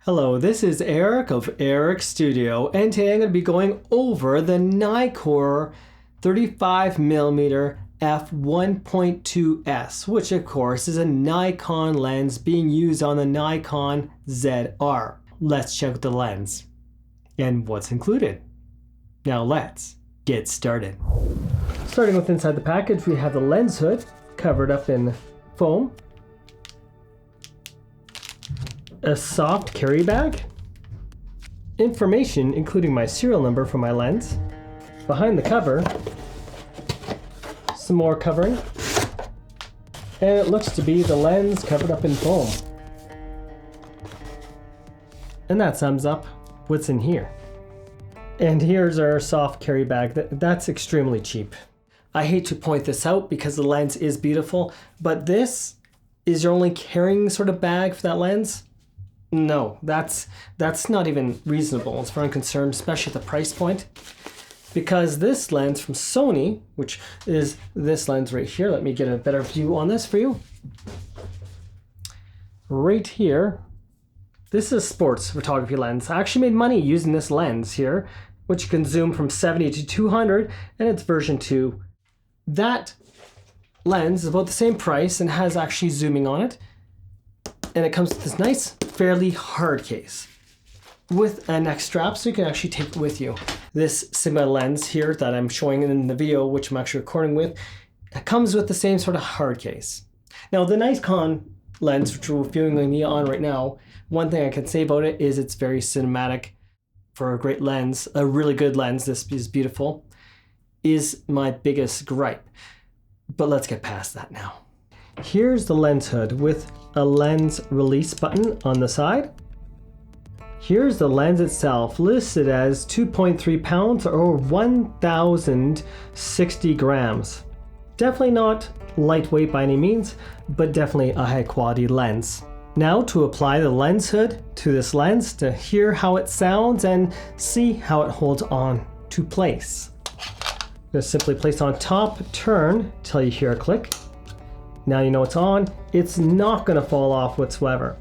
Hello, this is Eric of Eric Studio, and today I'm going to be going over the NIKON 35mm F1.2 S, which of course is a Nikon lens being used on the Nikon ZR. Let's check the lens and what's included. Now let's get started. Starting with inside the package, we have the lens hood covered up in foam, a soft carry bag, information including my serial number for my lens, behind the cover, some more covering, and it looks to be the lens covered up in foam. And that sums up what's in here. And here's our soft carry bag. That's extremely cheap. I hate to point this out because the lens is beautiful, but this is your only carrying sort of bag for that lens? No, that's not even reasonable as far as I'm concerned, especially at the price point. Because this lens from Sony, which is this lens right here, let me get a better view on this for you. Right here, this is a sports photography lens. I actually made money using this lens here, which you can zoom from 70 to 200, and it's version 2. That lens is about the same price and has actually zooming on it. And it comes with this nice, fairly hard case with a neck strap so you can actually take it with you. This Sigma lens here that I'm showing in the video, which I'm actually recording with, it comes with the same sort of hard case. Now the Nikon lens, which we're viewing me on right now, one thing I can say about it is it's very cinematic for a great lens, a really good lens. This is beautiful, is my biggest gripe. But let's get past that now. Here's the lens hood with a lens release button on the side. Here's the lens itself, listed as 2.3 pounds or 1,060 grams. Definitely not lightweight by any means, but definitely a high quality lens. Now to apply the lens hood to this lens to hear how it sounds and see how it holds on to place. Just simply place on top, turn till you hear a click. Now you know it's on. It's not going to fall off whatsoever.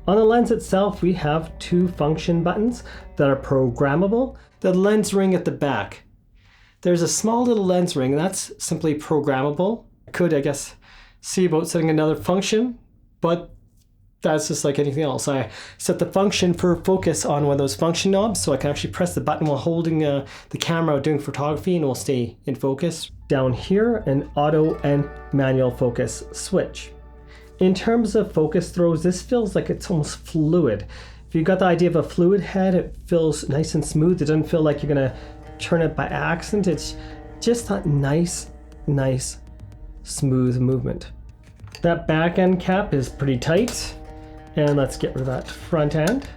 On the lens itself, we have two function buttons that are programmable. The lens ring at the back. There's a small little lens ring that's simply programmable. I could, I guess, see about setting another function, but that's just like anything else. I set the function for focus on one of those function knobs, so I can actually press the button while holding the camera doing photography, and it will stay in focus. Down here, an auto and manual focus switch. In terms of focus throws, this feels like it's almost fluid. If you got the idea of a fluid head, it feels nice and smooth. It doesn't feel like you're gonna turn it by accident. It's just that nice, smooth movement. That back end cap is pretty tight. And let's get rid of that front end.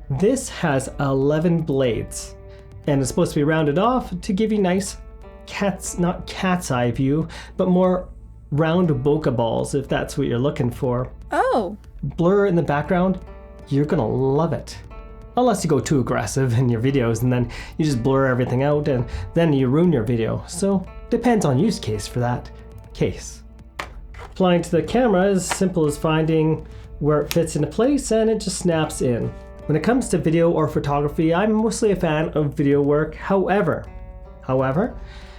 This has 11 blades and it's supposed to be rounded off to give you nice not cat's eye view, but more round bokeh balls if that's what you're looking for. Oh. Blur in the background, you're gonna love it. Unless you go too aggressive in your videos and then you just blur everything out and then you ruin your video. So depends on use case for that case. Applying to the camera is simple as finding where it fits into place and it just snaps in. When it comes to video or photography, I'm mostly a fan of video work. However,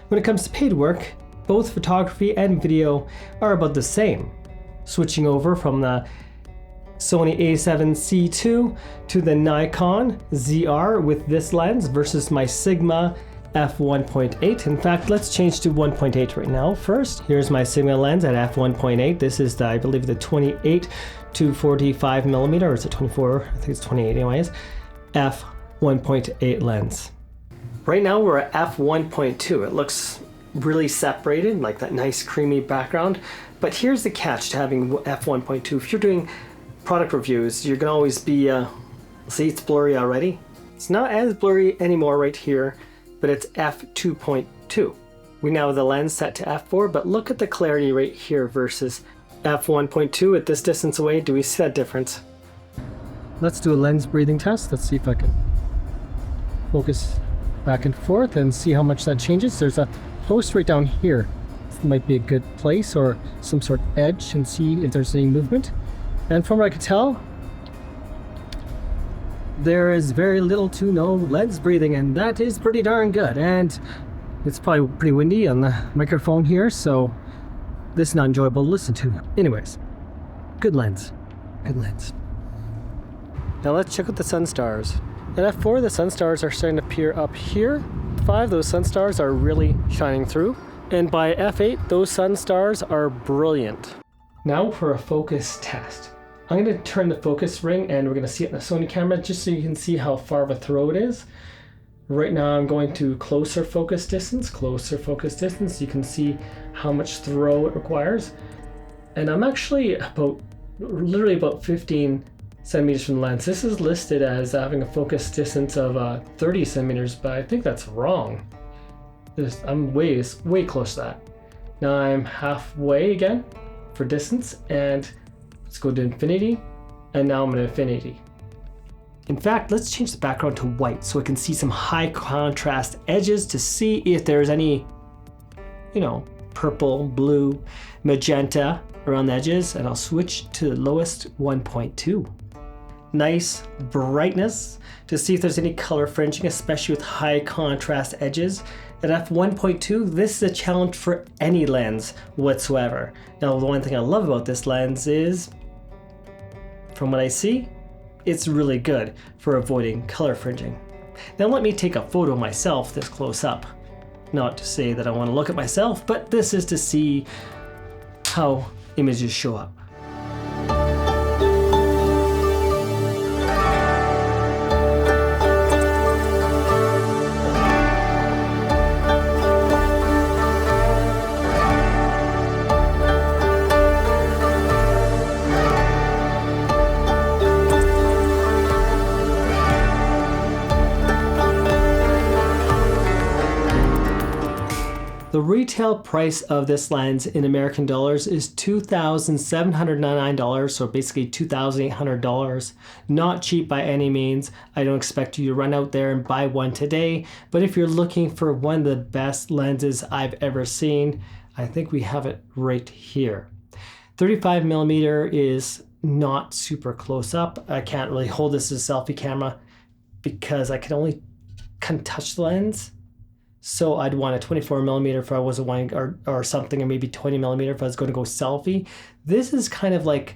when it comes to paid work, both photography and video are about the same. Switching over from the Sony a7C II to the Nikon ZR with this lens versus my Sigma f1.8. In fact, let's change to 1.8 right now. First, here's my Sigma lens at f1.8. This is I believe the 28 to 45 millimeter, or is it 24? I think it's 28 anyways. f1.8 lens. Right now we're at f1.2. It looks really separated, like that nice creamy background. But here's the catch to having f1.2. If you're doing product reviews, you're gonna always be, see it's blurry already. It's not as blurry anymore right here, but it's f2.2. We now have the lens set to f4, but look at the clarity right here versus f1.2 at this distance away. Do we see that difference? Let's do a lens breathing test. Let's see if I can focus back and forth and see how much that changes. There's a post right down here. This might be a good place or some sort of edge and see if there's any movement. And from what I could tell, there is very little to no lens breathing, and that is pretty darn good. And it's probably pretty windy on the microphone here, so this is not enjoyable to listen to. Anyways, good lens. Good lens. Now let's check out the sun stars. At f4, the sun stars are starting to appear up here. 5, those sun stars are really shining through. And by f8, those sun stars are brilliant. Now for a focus test. I'm going to turn the focus ring and we're going to see it in the Sony camera just so you can see how far of a throw it is. Right now I'm going to closer focus distance. You can see how much throw it requires. And I'm actually literally about 15 centimeters from the lens. This is listed as having a focus distance of 30 centimeters, but I think that's wrong. I'm way close to that. Now I'm halfway again for distance, and let's go to infinity, and now I'm at infinity. In fact, let's change the background to white so I can see some high contrast edges to see if there's any, purple, blue, magenta around the edges, and I'll switch to the lowest 1.2. Nice brightness to see if there's any color fringing, especially with high contrast edges. At f1.2, this is a challenge for any lens whatsoever. Now, the one thing I love about this lens is, from what I see, it's really good for avoiding color fringing. Now let me take a photo of myself this close up. Not to say that I want to look at myself, but this is to see how images show up. The retail price of this lens in American dollars is $2,799, so basically $2,800. Not cheap by any means. I don't expect you to run out there and buy one today, but if you're looking for one of the best lenses I've ever seen, I think we have it right here. 35mm is not super close up. I can't really hold this as a selfie camera because I can only kind of touch the lens. So I'd want a 24mm if I wasn't wanting, or something, or maybe 20mm if I was going to go selfie. This is kind of like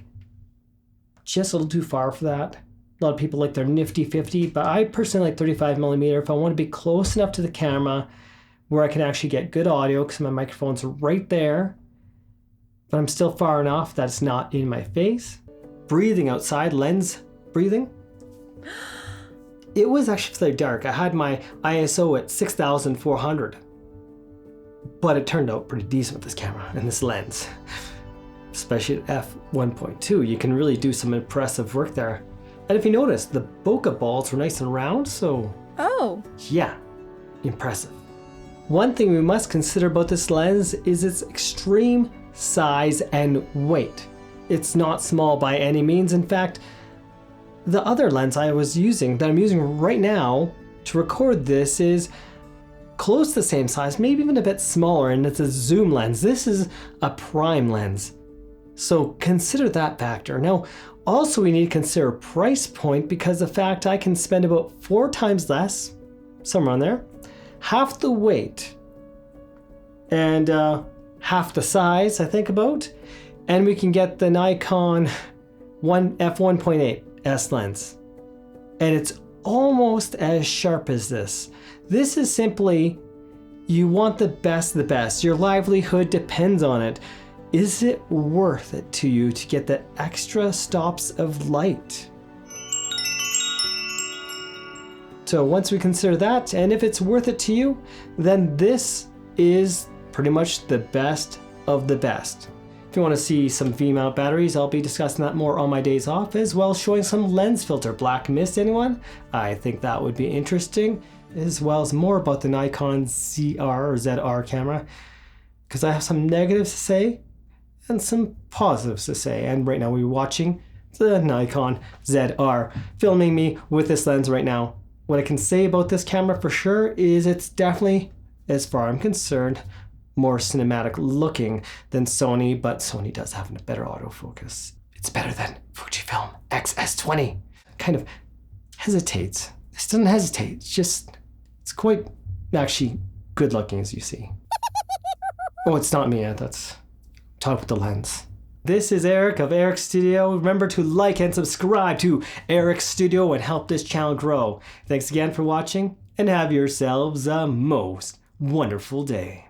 just a little too far for that. A lot of people like their nifty 50, but I personally like 35mm if I want to be close enough to the camera where I can actually get good audio because my microphone's right there, but I'm still far enough that it's not in my face. Breathing outside, lens breathing. It was actually fairly dark. I had my ISO at 6,400, but it turned out pretty decent with this camera and this lens, especially at f1.2. You can really do some impressive work there. And if you notice, the bokeh balls were nice and round, so yeah, impressive. One thing we must consider about this lens is its extreme size and weight. It's not small by any means. In fact, the other lens I'm using right now to record this is close to the same size, maybe even a bit smaller, and it's a zoom lens. This is a prime lens. So consider that factor. Now, also we need to consider price point because the fact I can spend about 4 times less, somewhere on there, half the weight, and half the size, I think about, and we can get the Nikon F1.2 S lens, and it's almost as sharp as this. This is simply, you want the best of the best. Your livelihood depends on it. Is it worth it to you to get the extra stops of light? So once we consider that, and if it's worth it to you, then this is pretty much the best of the best. If you want to see some V-mount batteries, I'll be discussing that more on my days off, as well as showing some lens filter black mist. Anyone? I think that would be interesting, as well as more about the Nikon ZR or ZR camera, because I have some negatives to say and some positives to say. And right now we're watching the Nikon ZR, filming me with this lens right now. What I can say about this camera for sure is it's definitely, as far as I'm concerned, more cinematic looking than Sony, but Sony does have a better autofocus. It's better than Fujifilm X-S20. Kind of hesitate. This doesn't hesitate. It's quite actually good looking, as you see. Oh, it's not me. That's talk with the lens. This is Eric of Eric's Studio. Remember to like and subscribe to Eric's Studio and help this channel grow. Thanks again for watching, and have yourselves a most wonderful day.